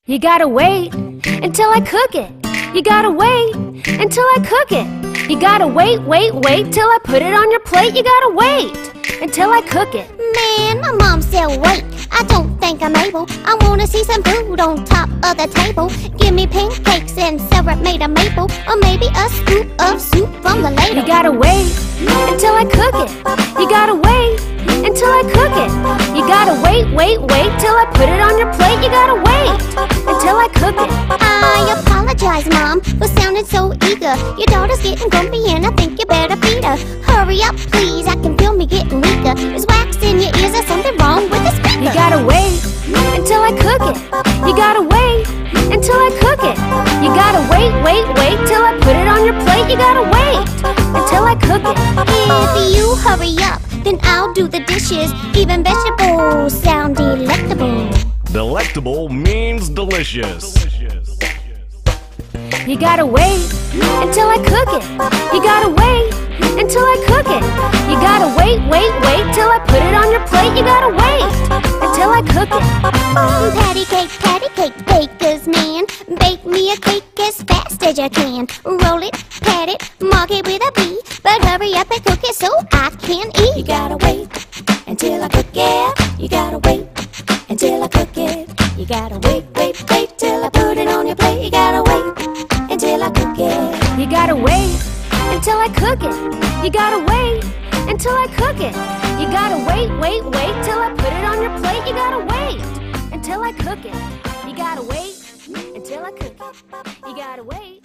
You gotta wait until I cook it. You gotta wait until I cook it. You gotta wait till I put it on your plate. You gotta wait until I cook it. Man, my mom said wait, I don't think I'm able. I wanna see some food on top of the table. Give me pancakes and syrup made of maple, or maybe a scoop of soup from the ladle. You gotta wait until I cook it. You gotta wait until I cook it. You gotta wait till I put it on your plate. You gotta wait until I cook it. I apologize, Mom, for sounding so eager. Your daughter's getting grumpy and I think you better feed her. Hurry up, please, I can feel me getting weaker. There's wax in your ears or something wrong with the speaker. You gotta wait until I cook it. You gotta wait until I cook it. You gotta wait till I put it on your plate. You gotta wait until I cook it. If you hurry up, then I'll do the dishes. Even vegetables sound delectable. Delectable means delicious. You gotta wait until I cook it. You gotta wait until I cook it. You gotta wait till I put it on your plate. You gotta wait until I cook it. Patty cake, baker's man. Bake me a cake as fast as you can. Roll it, pat it, mark it with a B. But hurry up and cook it so I can eat. You gotta wait until I cook it. You gotta wait until I cook it. You gotta wait till I put it on your plate. You gotta wait until I cook it. You gotta wait until I cook it. You gotta wait until I cook it. You gotta wait till I put it on your plate. You gotta wait until I cook it. You gotta wait until I cook it. You gotta wait.